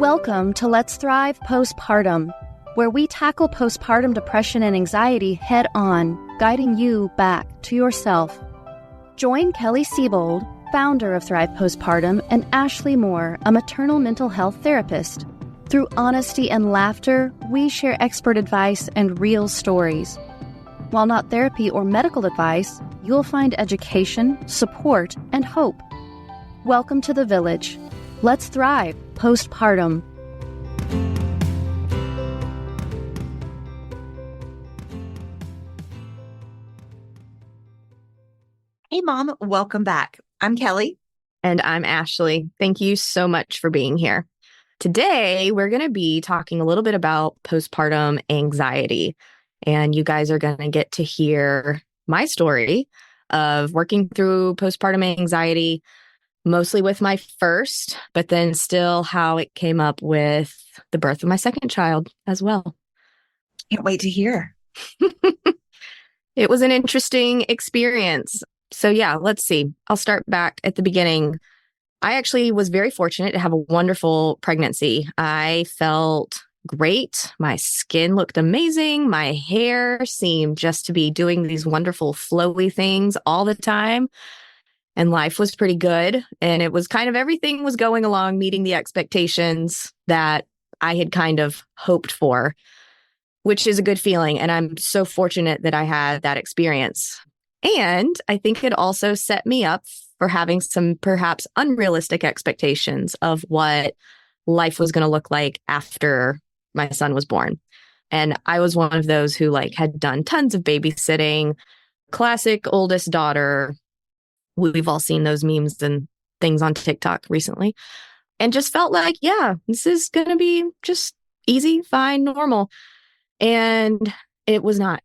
Welcome to Let's Thrive Postpartum, where we tackle postpartum depression and anxiety head on, guiding you back to yourself. Join Kelly Siebold, founder of Thrive Postpartum, and Ashley Moore, a maternal mental health therapist. Through honesty and laughter, we share expert advice and real stories. While not therapy or medical advice, you'll find education, support, and hope. Welcome to the village. Let's thrive postpartum. Hey, Mom. Welcome back. I'm Kelly. And I'm Ashley. Thank you so much for being here. Today, we're going to be talking a little bit about postpartum anxiety. And you guys are going to get to hear my story of working through postpartum anxiety, mostly with my first, but then still how it came up with the birth of my second child as well. Can't wait to hear. It was an interesting experience. So yeah, let's see. I'll start back at the beginning. I actually was very fortunate to have a wonderful pregnancy. I felt great. My skin looked amazing. My hair seemed just to be doing these wonderful flowy things all the time. And life was pretty good. And it was kind of everything was going along, meeting the expectations that I had kind of hoped for, which is a good feeling. And I'm so fortunate that I had that experience. And I think it also set me up for having some perhaps unrealistic expectations of what life was going to look like after my son was born. And I was one of those who had done tons of babysitting, classic oldest daughter. We've all seen those memes and things on TikTok recently, and just felt like, yeah, this is going to be just easy, fine, normal. And it was not.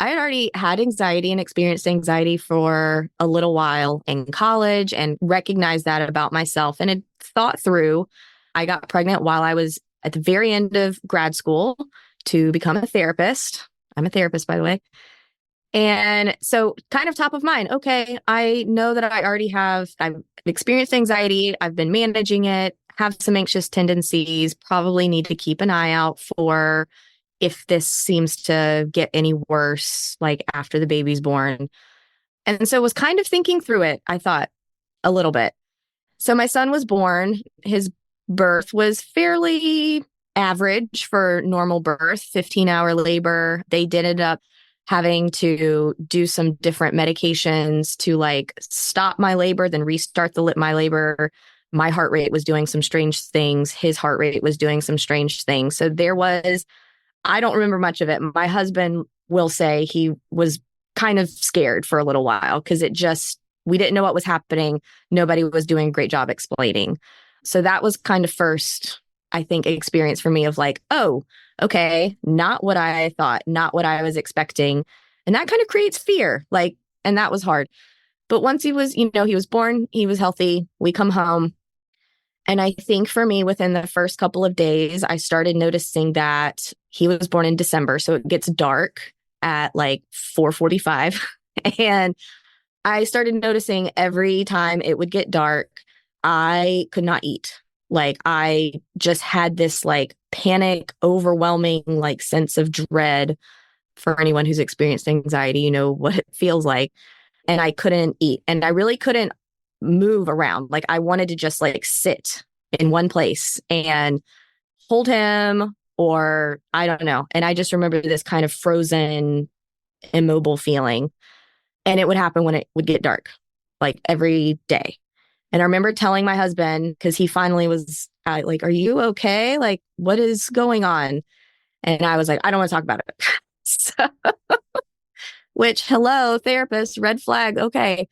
I had already had anxiety and experienced anxiety for a little while in college and recognized that about myself and had thought through. I got pregnant while I was at the very end of grad school to become a therapist. I'm a therapist, by the way. And so kind of top of mind, okay, I know that I've experienced anxiety. I've been managing it, have some anxious tendencies, probably need to keep an eye out for if this seems to get any worse, after the baby's born. And so was kind of thinking through it, I thought, a little bit. So my son was born. His birth was fairly average for normal birth, 15-hour labor. They did end up having to do some different medications to stop my labor, then restart my labor. My heart rate was doing some strange things. His heart rate was doing some strange things. So I don't remember much of it. My husband will say he was kind of scared for a little while because we didn't know what was happening. Nobody was doing a great job explaining. So that was kind of first, I think, experience for me of oh, okay, not what I thought, not what I was expecting. And that kind of creates fear, and that was hard. But once he was born, he was healthy. We come home. And I think for me, within the first couple of days, I started noticing that he was born in December. So it gets dark at 4:45. And I started noticing every time it would get dark, I could not eat. I just had this panic, overwhelming sense of dread. For anyone who's experienced anxiety, you know what it feels like. And I couldn't eat. And I really couldn't move around. I wanted to just sit in one place and hold him, or I don't know. And I just remember this kind of frozen, immobile feeling. And it would happen when it would get dark, every day. And I remember telling my husband, because he finally was are you okay? What is going on? And I was I don't want to talk about it. So, which, hello, therapist, red flag. Okay.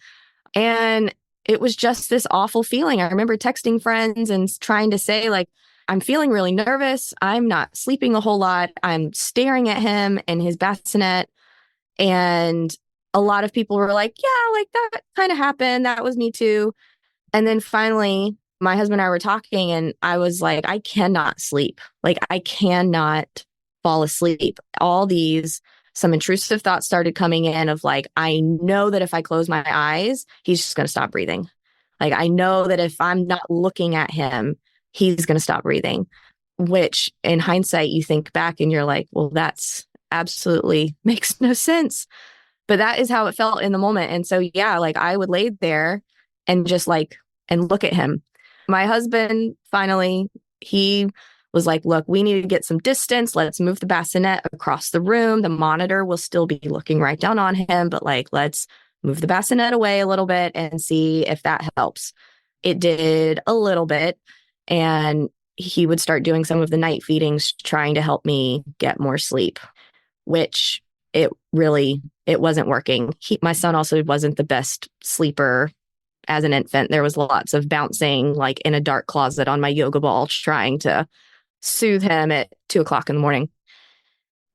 And it was just this awful feeling. I remember texting friends and trying to say, I'm feeling really nervous. I'm not sleeping a whole lot. I'm staring at him and his bassinet. And a lot of people were yeah, that kind of happened. That was me too. And then finally, my husband and I were talking and I was I cannot sleep. I cannot fall asleep. Some intrusive thoughts started coming in of I know that if I close my eyes, he's just going to stop breathing. I know that if I'm not looking at him, he's going to stop breathing. which in hindsight, you think back and you're like, well, that's absolutely makes no sense. But that is how it felt in the moment. And so, yeah, like I would lay there and just like, and look at him. My husband finally, he was like, look, we need to get some distance. Let's move the bassinet across the room. The monitor will still be looking right down on him, but like, let's move the bassinet away a little bit and see if that helps. It did a little bit. And he would start doing some of the night feedings, trying to help me get more sleep, which it wasn't working. My son also wasn't the best sleeper as an infant. There was lots of bouncing like in a dark closet on my yoga ball, trying to soothe him at 2:00 in the morning.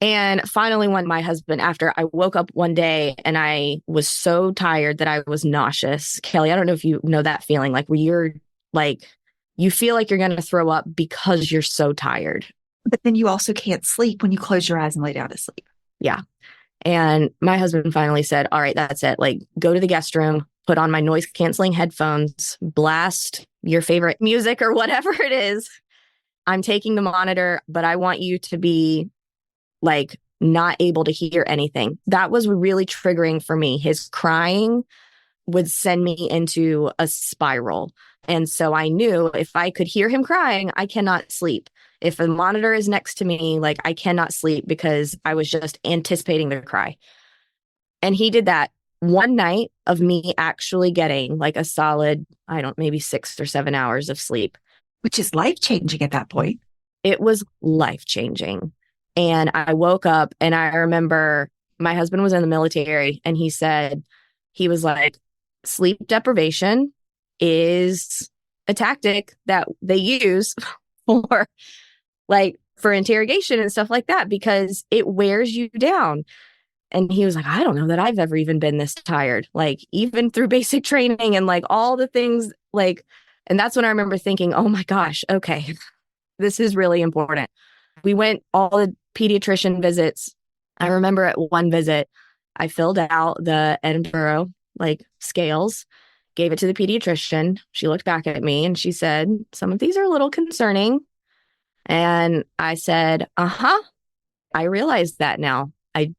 And finally, when my husband, after I woke up one day and I was so tired that I was nauseous. Kelly, I don't know if you know that feeling, like where you're like, you feel like you're going to throw up because you're so tired. But then you also can't sleep when you close your eyes and lay down to sleep. Yeah. And my husband finally said, all right, that's it. Like, go to the guest room, put on my noise canceling headphones, blast your favorite music or whatever it is. I'm taking the monitor, but I want you to be like not able to hear anything. That was really triggering for me. His crying would send me into a spiral. And so I knew if I could hear him crying, I cannot sleep. If a monitor is next to me, like I cannot sleep because I was just anticipating the cry. And he did that one night of me actually getting like a solid, maybe 6 or 7 hours of sleep. Which is life-changing at that point. It was life-changing. And I woke up and I remember my husband was in the military and he was like, sleep deprivation is a tactic that they use for interrogation and stuff like that because it wears you down. And he was like, I don't know that I've ever even been this tired, like even through basic training and like all the things like, and that's when I remember thinking, oh my gosh, okay, this is really important. We went all the pediatrician visits. I remember at one visit, I filled out the Edinburgh like scales, gave it to the pediatrician. She looked back at me and she said, some of these are a little concerning. And I said, I realize that now. I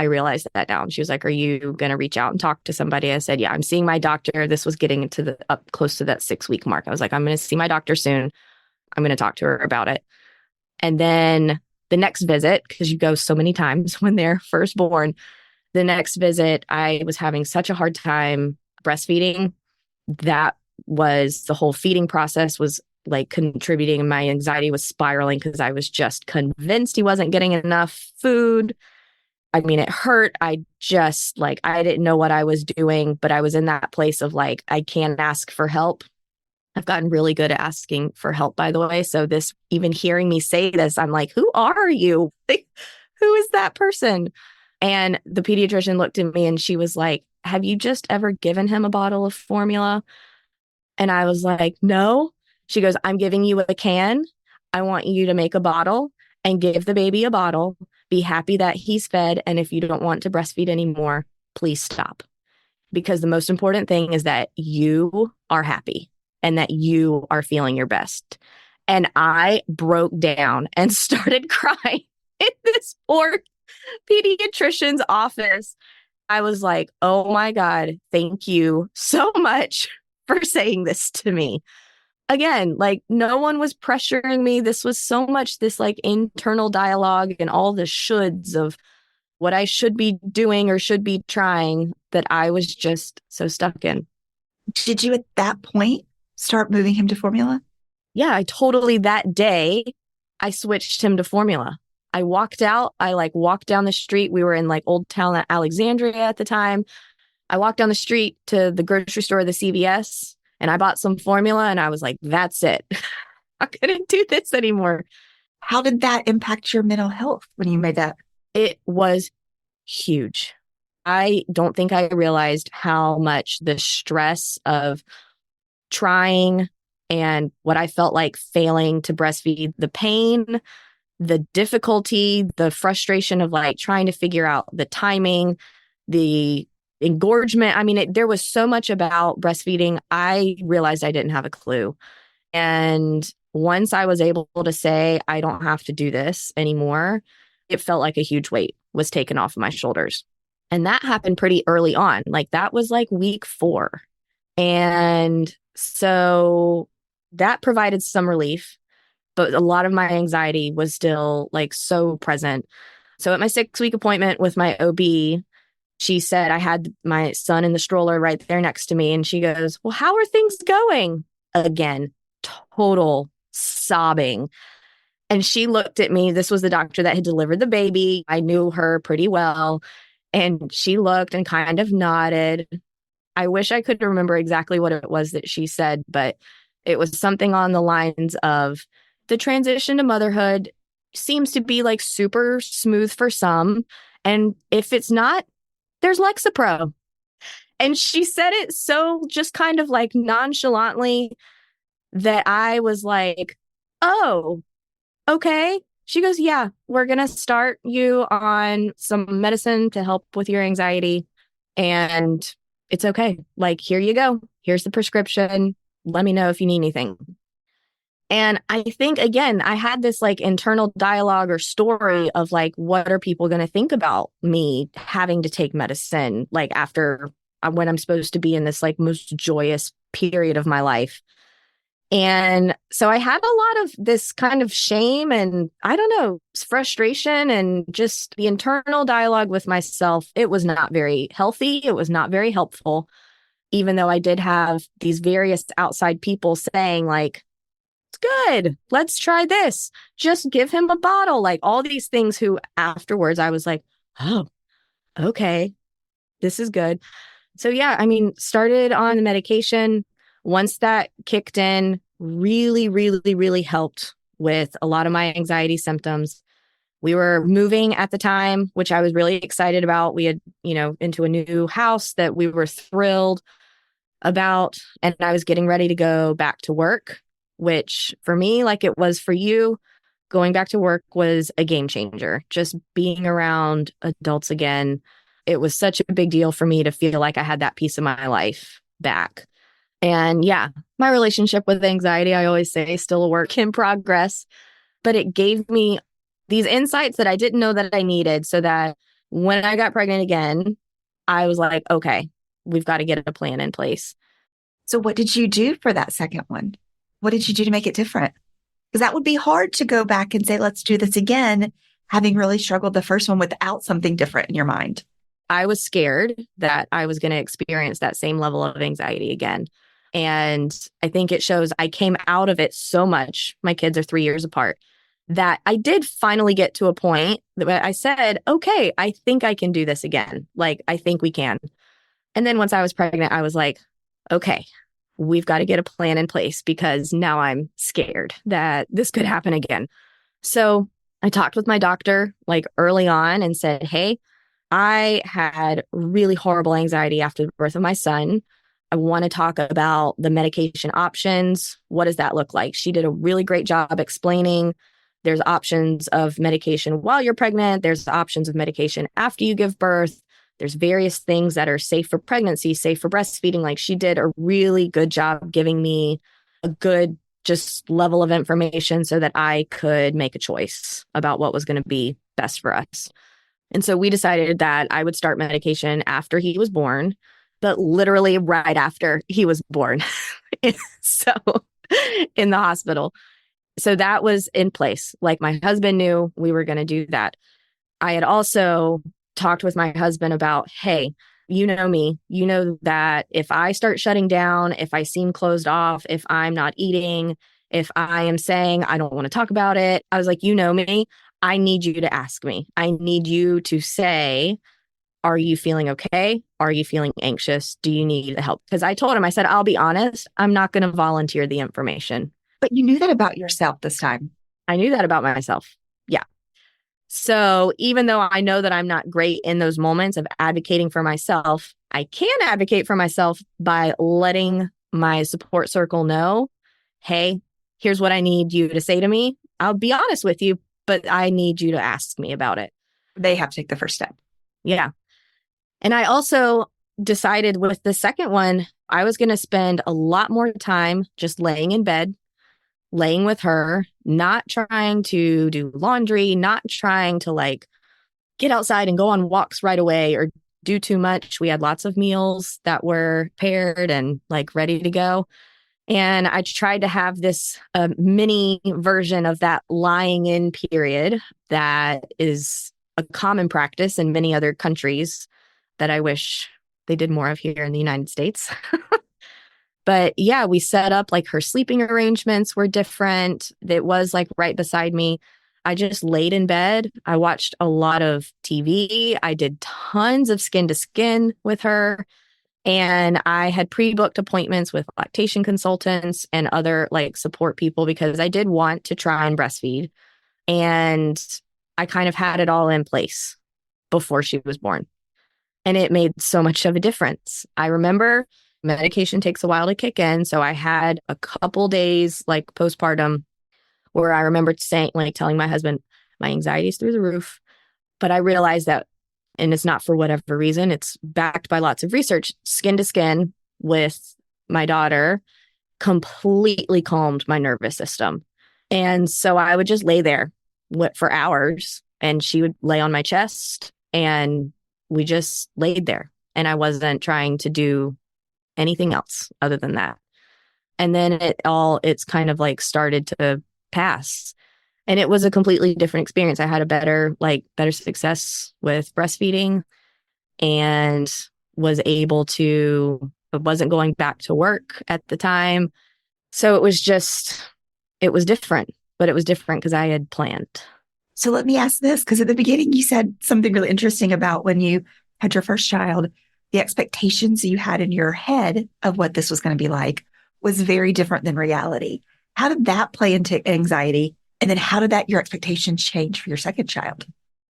realize that now. And she was like, are you going to reach out and talk to somebody? I said, yeah, I'm seeing my doctor. This was getting into up close to that 6-week mark. I was like, I'm going to see my doctor soon. I'm going to talk to her about it. And then the next visit, because you go so many times when they're first born, the next visit, I was having such a hard time breastfeeding. That was the whole feeding process was like contributing, and my anxiety was spiraling because I was just convinced he wasn't getting enough food. I mean, it hurt. I didn't know what I was doing, but I was in that place of like, I can't ask for help. I've gotten really good at asking for help, by the way. So even hearing me say this, I'm like, who are you? Like, who is that person? And the pediatrician looked at me and she was like, have you just ever given him a bottle of formula? And I was like, no. She goes, I'm giving you a can. I want you to make a bottle and give the baby a bottle. Be happy that he's fed. And if you don't want to breastfeed anymore, please stop. Because the most important thing is that you are happy and that you are feeling your best. And I broke down and started crying in this poor pediatrician's office. I was like, oh my God, thank you so much for saying this to me. Again, like no one was pressuring me. This was so much this like internal dialogue and all the shoulds of what I should be doing or should be trying that I was just so stuck in. Did you at that point start moving him to formula? Yeah, that day, I switched him to formula. I walked out. I walked down the street. We were in like Old Town Alexandria at the time. I walked down the street to the grocery store, the CVS, and I bought some formula and I was like, that's it. I couldn't do this anymore. How did that impact your mental health when you made that? It was huge. I don't think I realized how much the stress of trying and what I felt like failing to breastfeed, the pain, the difficulty, the frustration of like trying to figure out the timing, the engorgement. I mean, there was so much about breastfeeding. I realized I didn't have a clue. And once I was able to say, I don't have to do this anymore, it felt like a huge weight was taken off of my shoulders. And that happened pretty early on. Like that was like week 4. And so that provided some relief, but a lot of my anxiety was still like so present. So at my 6-week appointment with my OB, she said I had my son in the stroller right there next to me. And she goes, well, how are things going? Again, total sobbing. And she looked at me. This was the doctor that had delivered the baby. I knew her pretty well. And she looked and kind of nodded. I wish I could remember exactly what it was that she said, but it was something on the lines of the transition to motherhood seems to be like super smooth for some. And if it's not, there's Lexapro. And she said it so just kind of like nonchalantly that I was like, oh, okay. She goes, yeah, we're going to start you on some medicine to help with your anxiety. And it's okay. Like, here you go. Here's the prescription. Let me know if you need anything. And I think, again, I had this like internal dialogue or story of like, what are people going to think about me having to take medicine, like after when I'm supposed to be in this like most joyous period of my life. And so I had a lot of this kind of shame and I don't know, frustration and just the internal dialogue with myself. It was not very healthy. It was not very helpful, even though I did have these various outside people saying like, it's good. Let's try this. Just give him a bottle. Like all these things who afterwards I was like, oh, okay, this is good. So yeah, I mean, started on the medication. Once that kicked in, really, really, really helped with a lot of my anxiety symptoms. We were moving at the time, which I was really excited about. We had, into a new house that we were thrilled about. And I was getting ready to go back to work, which for me, like it was for you, going back to work was a game changer. Just being around adults again. It was such a big deal for me to feel like I had that piece of my life back. And yeah, my relationship with anxiety, I always say, still a work in progress, but it gave me these insights that I didn't know that I needed so that when I got pregnant again, I was like, okay, we've got to get a plan in place. So what did you do for that second one? What did you do to make it different? Because that would be hard to go back and say, let's do this again, having really struggled the first one without something different in your mind. I was scared that I was going to experience that same level of anxiety again. And I think it shows I came out of it so much. My kids are 3 years apart that I did finally get to a point that I said, okay, I think I can do this again. Like, I think we can. And then once I was pregnant, I was like, okay, we've got to get a plan in place because now I'm scared that this could happen again. So I talked with my doctor like early on and said, hey, I had really horrible anxiety after the birth of my son. I want to talk about the medication options. What does that look like? She did a really great job explaining there's options of medication while you're pregnant. There's options of medication after you give birth. There's various things that are safe for pregnancy, safe for breastfeeding. Like she did a really good job giving me a good just level of information so that I could make a choice about what was going to be best for us. And so we decided that I would start medication after he was born, but literally right after he was born. So in the hospital. So that was in place. Like my husband knew we were going to do that. I had also talked with my husband about, hey, you know me, you know that if I start shutting down, if I seem closed off, if I'm not eating, if I am saying I don't want to talk about it, I was like, you know me, I need you to ask me. I need you to say, are you feeling okay? Are you feeling anxious? Do you need help? Because I told him, I said, I'll be honest, I'm not going to volunteer the information. But you knew that about yourself this time. I knew that about myself. Yeah. So even though I know that I'm not great in those moments of advocating for myself, I can advocate for myself by letting my support circle know, hey, here's what I need you to say to me. I'll be honest with you, but I need you to ask me about it. They have to take the first step. Yeah. And I also decided with the second one, I was going to spend a lot more time just laying in bed laying with her, not trying to do laundry, not trying to like get outside and go on walks right away or do too much. We had lots of meals that were paired and like ready to go. And I tried to have this mini version of that lying in period that is a common practice in many other countries that I wish they did more of here in the United States. But yeah, we set up like her sleeping arrangements were different. It was like right beside me. I just laid in bed. I watched a lot of TV. I did tons of skin to skin with her. And I had pre-booked appointments with lactation consultants and other like support people because I did want to try and breastfeed. And I kind of had it all in place before she was born. And it made so much of a difference. I remember medication takes a while to kick in. So I had a couple days like postpartum where I remember saying, like telling my husband, my anxiety is through the roof. But I realized that, and it's not for whatever reason, it's backed by lots of research, skin to skin with my daughter completely calmed my nervous system. And so I would just lay there for hours and she would lay on my chest and we just laid there. And I wasn't trying to do anything else other than that. And then it's kind of like started to pass. And it was a completely different experience. I had a better success with breastfeeding and wasn't going back to work at the time. So it was different, but it was different because I had planned. So let me ask this, because at the beginning you said something really interesting about when you had your first child, the expectations you had in your head of what this was going to be like was very different than reality. How did that play into anxiety? And then how did your expectations change for your second child?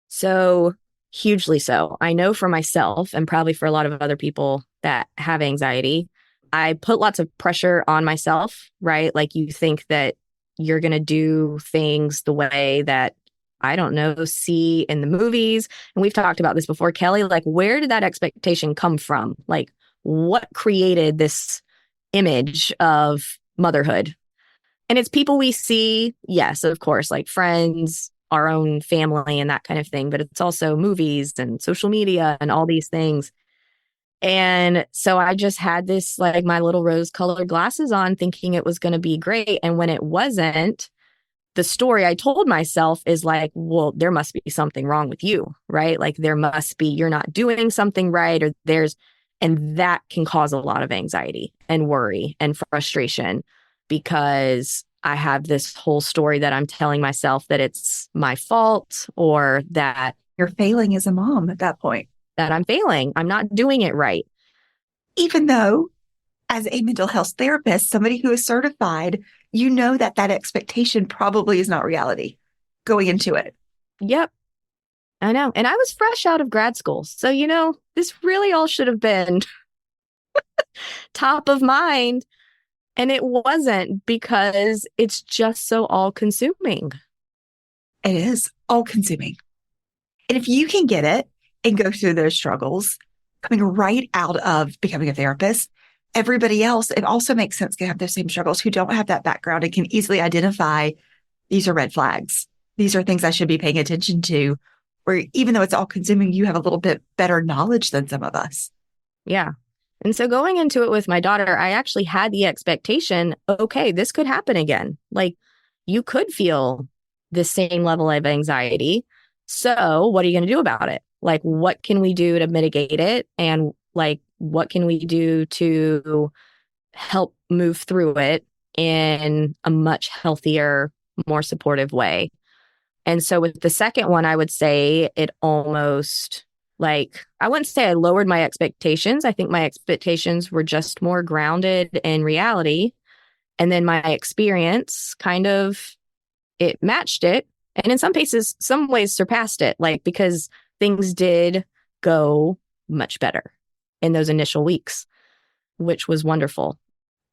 So hugely so. I know for myself and probably for a lot of other people that have anxiety, I put lots of pressure on myself, right? Like you think that you're going to do things the way that, I don't know, see in the movies. And we've talked about this before, Kelly, like where did that expectation come from? Like what created this image of motherhood? And it's people we see, yes, of course, like friends, our own family and that kind of thing. But it's also movies and social media and all these things. And so I just had this, like my little rose-colored glasses on thinking it was going to be great. And when it wasn't, the story I told myself is like, well, there must be something wrong with you, right? Like there must be, you're not doing something right, and that can cause a lot of anxiety and worry and frustration because I have this whole story that I'm telling myself that it's my fault or that you're failing as a mom at that point. That I'm failing. I'm not doing it right. Even though as a mental health therapist, somebody who is certified, you know that expectation probably is not reality going into it. Yep. I know. And I was fresh out of grad school. So, this really all should have been top of mind. And it wasn't because it's just so all consuming. It is all consuming. And if you can get it and go through those struggles, coming right out of becoming a therapist, everybody else, it also makes sense to have those same struggles who don't have that background and can easily identify these are red flags. These are things I should be paying attention to. Where even though it's all consuming, you have a little bit better knowledge than some of us. Yeah. And so going into it with my daughter, I actually had the expectation, okay, this could happen again. Like you could feel the same level of anxiety. So what are you going to do about it? Like, what can we do to mitigate it? And like, what can we do to help move through it in a much healthier, more supportive way? And so with the second one, I would say it almost I wouldn't say I lowered my expectations. I think my expectations were just more grounded in reality. And then my experience it matched it. And in some ways surpassed it, because things did go much better in those initial weeks, which was wonderful.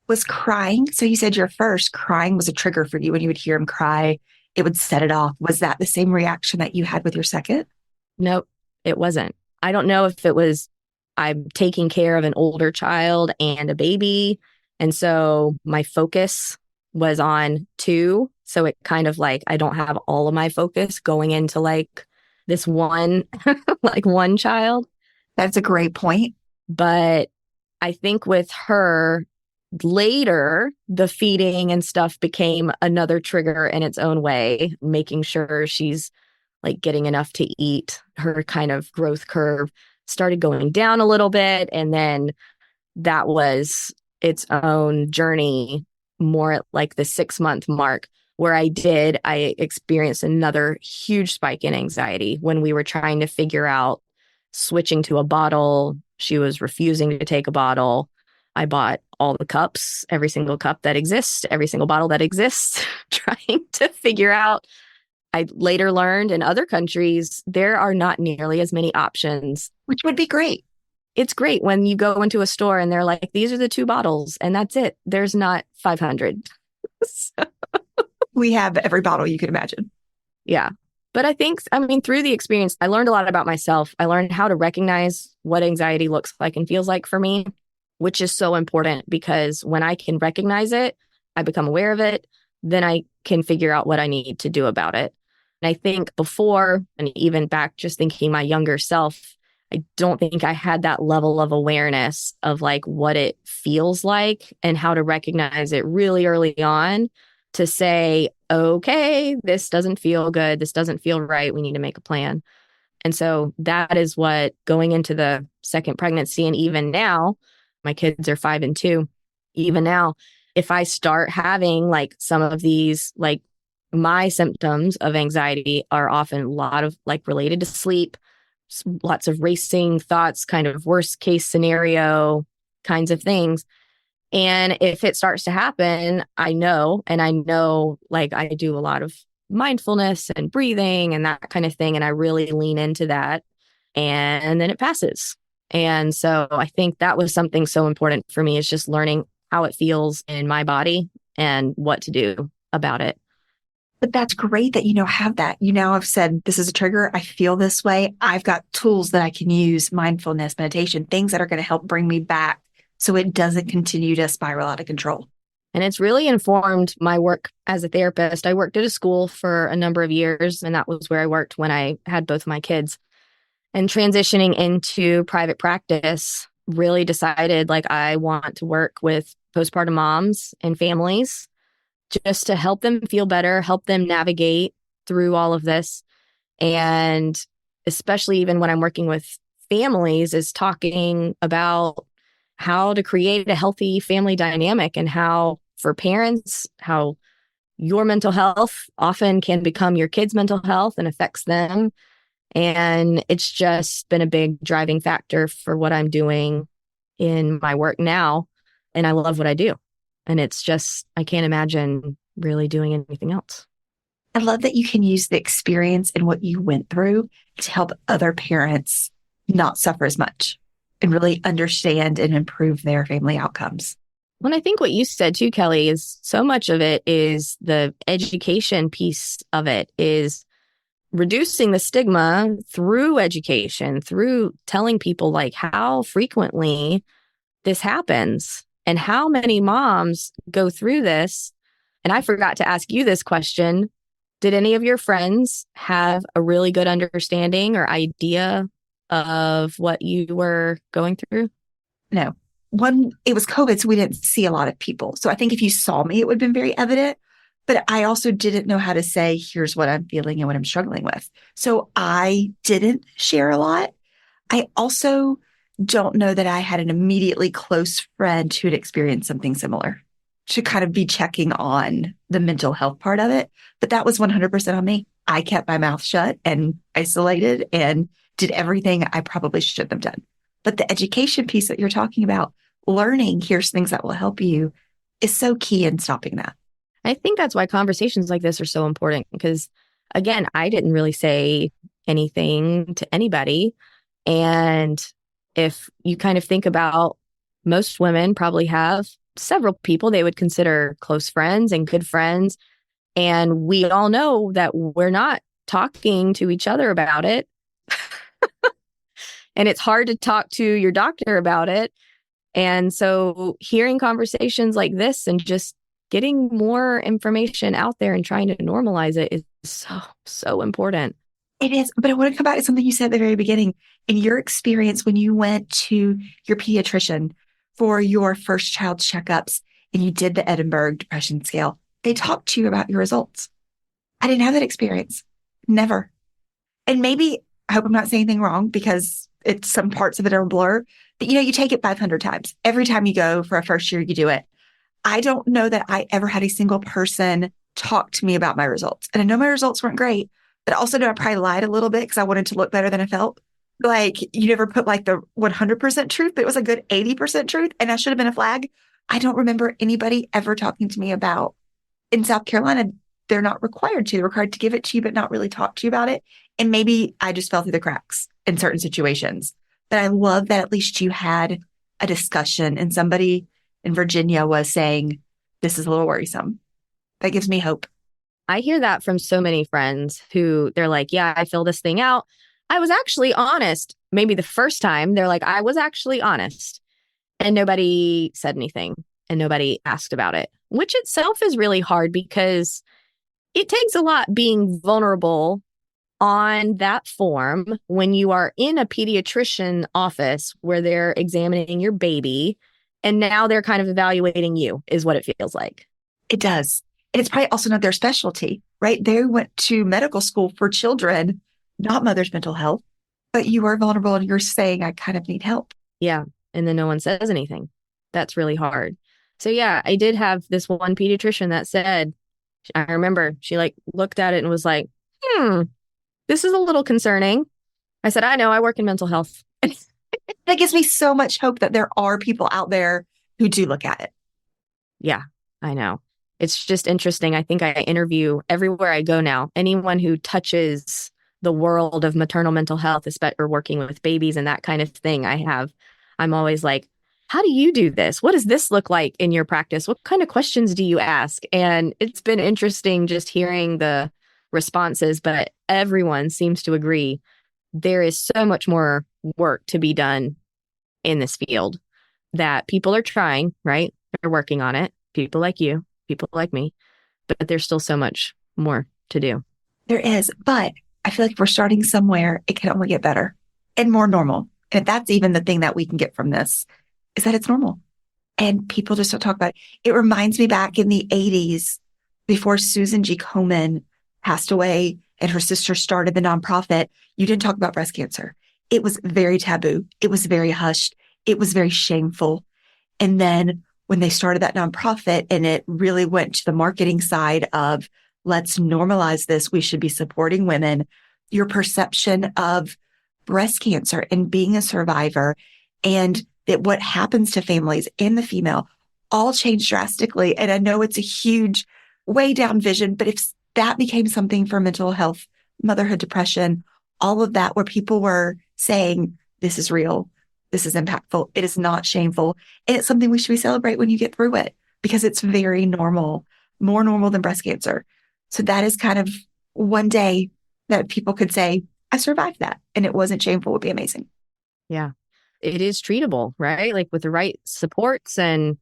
Was crying, so you said your first crying was a trigger for you when you would hear him cry, it would set it off. Was that the same reaction that you had with your second? Nope, it wasn't. I don't know if it was I'm taking care of an older child and a baby. And so my focus was on 2. So it kind of like, I don't have all of my focus going into like this one, like one child. That's a great point. But I think with her later, the feeding and stuff became another trigger in its own way, making sure she's like getting enough to eat. Her kind of growth curve started going down a little bit. And then that was its own journey more at like the 6-month mark where I experienced another huge spike in anxiety when we were trying to figure out switching to a bottle. She was refusing to take a bottle. I bought all the cups, every single cup that exists, every single bottle that exists, trying to figure out. I later learned in other countries, there are not nearly as many options. Which would be great. It's great when you go into a store and they're like, these are the 2 bottles and that's it. There's not 500. So, We have every bottle you could imagine. yeah. But I think, I mean, through the experience, I learned a lot about myself. I learned how to recognize what anxiety looks like and feels like for me, which is so important because when I can recognize it, I become aware of it, then I can figure out what I need to do about it. And I think before, and even back just thinking my younger self, I don't think I had that level of awareness of like what it feels like and how to recognize it really early on to say, okay, this doesn't feel good. This doesn't feel right. We need to make a plan. And so that is what going into the second pregnancy. And even now, my kids are 5 and 2. Even now, if I start having like some of these, like my symptoms of anxiety are often a lot of like related to sleep, lots of racing thoughts, kind of worst case scenario kinds of things. And if it starts to happen, I know like I do a lot of mindfulness and breathing and that kind of thing. And I really lean into that and then it passes. And so I think that was something so important for me is just learning how it feels in my body and what to do about it. But that's great that have that. You now have said, this is a trigger. I feel this way. I've got tools that I can use, mindfulness, meditation, things that are going to help bring me back so it doesn't continue to spiral out of control. And it's really informed my work as a therapist. I worked at a school for a number of years, and that was where I worked when I had both my kids. And transitioning into private practice, really decided like I want to work with postpartum moms and families just to help them feel better, help them navigate through all of this. And especially even when I'm working with families is talking about how to create a healthy family dynamic and how for parents, how your mental health often can become your kids' mental health and affects them. And it's just been a big driving factor for what I'm doing in my work now. And I love what I do. And it's just, I can't imagine really doing anything else. I love that you can use the experience and what you went through to help other parents not suffer as much and really understand and improve their family outcomes. Well, I think what you said too, Kelly, is so much of it is the education piece of it is reducing the stigma through education, through telling people like how frequently this happens and how many moms go through this. And I forgot to ask you this question. Did any of your friends have a really good understanding or idea of what you were going through? No. One, it was COVID, so we didn't see a lot of people. So I think if you saw me, it would have been very evident. But I also didn't know how to say, here's what I'm feeling and what I'm struggling with. So I didn't share a lot. I also don't know that I had an immediately close friend who had experienced something similar to kind of be checking on the mental health part of it. But that was 100% on me. I kept my mouth shut and isolated and did everything I probably shouldn't have done. But the education piece that you're talking about, learning, here's things that will help you, is so key in stopping that. I think that's why conversations like this are so important because, again, I didn't really say anything to anybody. And if you kind of think about most women probably have several people they would consider close friends and good friends. And we all know that we're not talking to each other about it. And it's hard to talk to your doctor about it. And so hearing conversations like this and just getting more information out there and trying to normalize it is so important. It is. But I want to come back to something you said at the very beginning. In your experience, when you went to your pediatrician for your first child's checkups and you did the Edinburgh Depression Scale, they talked to you about your results. I didn't have that experience. Never. And maybe, I hope I'm not saying anything wrong because it's some parts of it are a blur, but you take it 500 times. Every time you go for a first year, you do it. I don't know that I ever had a single person talk to me about my results. And I know my results weren't great, but I also know I probably lied a little bit because I wanted to look better than I felt. Like, you never put like the 100% truth, but it was a good 80% truth. And I should have been a flag. I don't remember anybody ever talking to me about, in South Carolina, they're not required to. They're required to give it to you, but not really talk to you about it. And maybe I just fell through the cracks in certain situations. But I love that at least you had a discussion and somebody in Virginia was saying, this is a little worrisome. That gives me hope. I hear that from so many friends who they're like, yeah, I fill this thing out. I was actually honest. Maybe the first time they're like, I was actually honest. And nobody said anything and nobody asked about it, which itself is really hard because it takes a lot being vulnerable on that form when you are in a pediatrician office where they're examining your baby and now they're kind of evaluating you is what it feels like. It does. And it's probably also not their specialty, right? They went to medical school for children, not mother's mental health, but you are vulnerable and you're saying, I kind of need help. Yeah. And then no one says anything. That's really hard. So yeah, I did have this one pediatrician that said, I remember she looked at it and was like, this is a little concerning. I said, I know, I work in mental health. That gives me so much hope that there are people out there who do look at it. Yeah, I know. It's just interesting. I think I interview everywhere I go now. Anyone who touches the world of maternal mental health, especially or working with babies and that kind of thing, I'm always like, how do you do this? What does this look like in your practice? What kind of questions do you ask? And it's been interesting just hearing the responses, but everyone seems to agree there is so much more work to be done in this field that people are trying, right? They're working on it. People like you, people like me, but there's still so much more to do. There is, but I feel like if we're starting somewhere, it can only get better and more normal. And if that's even the thing that we can get from this, is that it's normal. And people just don't talk about it. It reminds me back in the 80s, before Susan G. Komen passed away and her sister started the nonprofit, you didn't talk about breast cancer. It was very taboo. It was very hushed. It was very shameful. And then when they started that nonprofit and it really went to the marketing side of let's normalize this, we should be supporting women, your perception of breast cancer and being a survivor and that what happens to families and the female all changed drastically. And I know it's a huge way down vision, but if that became something for mental health, motherhood, depression, all of that, where people were saying, this is real, this is impactful, it is not shameful, and it's something we should celebrate when you get through it because it's very normal, more normal than breast cancer. So that is kind of one day that people could say, I survived that and it wasn't shameful would be amazing. Yeah. It is treatable, right? Like with the right supports and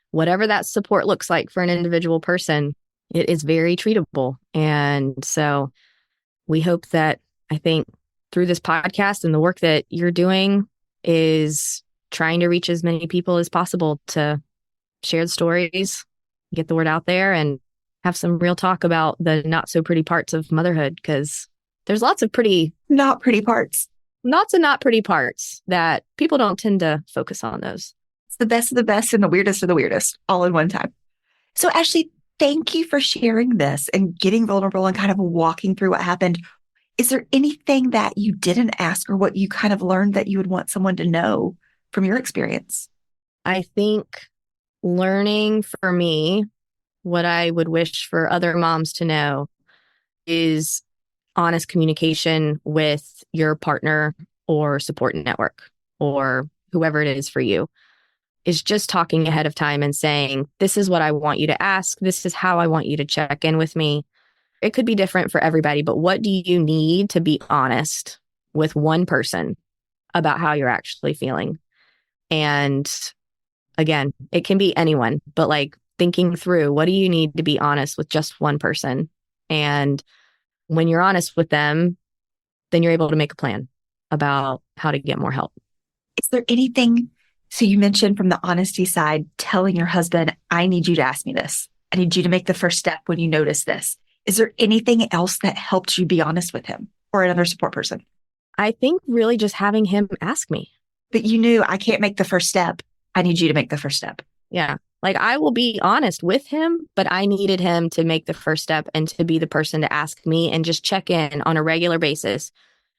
whatever that support looks like for an individual person, it is very treatable. And so we hope that, I think, through this podcast and the work that you're doing is trying to reach as many people as possible to share the stories, get the word out there, and have some real talk about the not so pretty parts of motherhood, because there's lots of not pretty parts. Lots of not pretty parts that people don't tend to focus on those. It's the best of the best and the weirdest of the weirdest all in one time. So Ashley, thank you for sharing this and getting vulnerable and kind of walking through what happened. Is there anything that you didn't ask or what you kind of learned that you would want someone to know from your experience? I think learning for me, what I would wish for other moms to know is honest communication with your partner or support network or whoever it is for you, is just talking ahead of time and saying, this is what I want you to ask. This is how I want you to check in with me. It could be different for everybody, but what do you need to be honest with one person about how you're actually feeling? And again, it can be anyone, but thinking through, what do you need to be honest with just one person? And when you're honest with them, then you're able to make a plan about how to get more help. Is there anything, so you mentioned from the honesty side, telling your husband, I need you to ask me this. I need you to make the first step when you notice this. Is there anything else that helped you be honest with him or another support person? I think really just having him ask me. But you knew, I can't make the first step. I need you to make the first step. Yeah. Like I will be honest with him, but I needed him to make the first step and to be the person to ask me and just check in on a regular basis.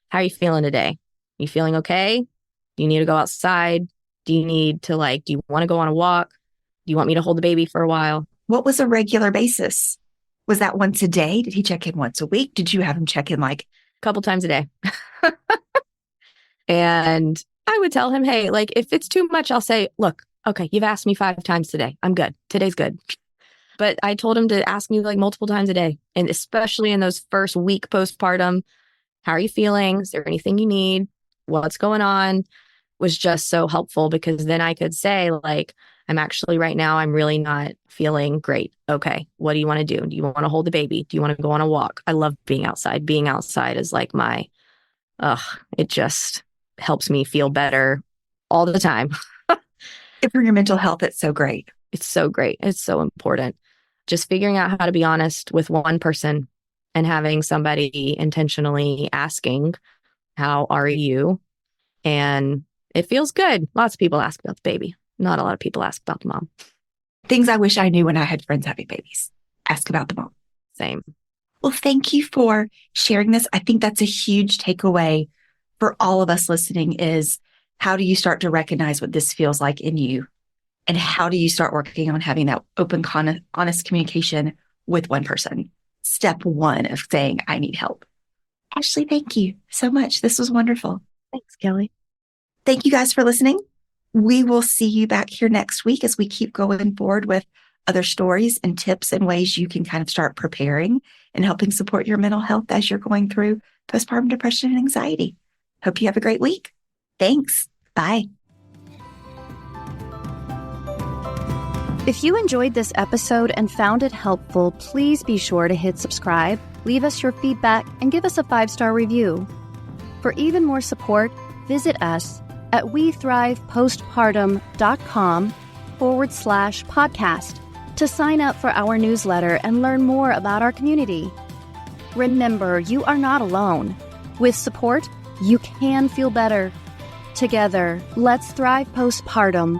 How are you feeling today? You feeling okay? Do you need to go outside? Do you need to do you want to go on a walk? Do you want me to hold the baby for a while? What was a regular basis? Was that once a day? Did he check in once a week? Did you have him check in a couple times a day? And I would tell him, hey, if it's too much, I'll say, look, okay, you've asked me 5 times today. I'm good. Today's good. But I told him to ask me multiple times a day. And especially in those first week postpartum, how are you feeling? Is there anything you need? What's going on? Was just so helpful because then I could say I'm actually right now, I'm really not feeling great. Okay. What do you want to do? Do you want to hold the baby? Do you want to go on a walk? I love being outside. Being outside is it just helps me feel better all the time. And for your mental health, it's so great. It's so great. It's so important. Just figuring out how to be honest with one person and having somebody intentionally asking, how are you? And it feels good. Lots of people ask about the baby. Not a lot of people ask about the mom. Things I wish I knew when I had friends having babies. Ask about the mom. Same. Well, thank you for sharing this. I think that's a huge takeaway for all of us listening is how do you start to recognize what this feels like in you? And how do you start working on having that open, honest communication with one person? Step 1 of saying, I need help. Ashley, thank you so much. This was wonderful. Thanks, Kelly. Thank you guys for listening. We will see you back here next week as we keep going forward with other stories and tips and ways you can kind of start preparing and helping support your mental health as you're going through postpartum depression and anxiety. Hope you have a great week. Thanks. Bye. If you enjoyed this episode and found it helpful, please be sure to hit subscribe, leave us your feedback, and give us a 5-star review. For even more support, visit us at wethrivepostpartum.com/podcast to sign up for our newsletter and learn more about our community. Remember, you are not alone. With support, you can feel better. Together, let's thrive postpartum.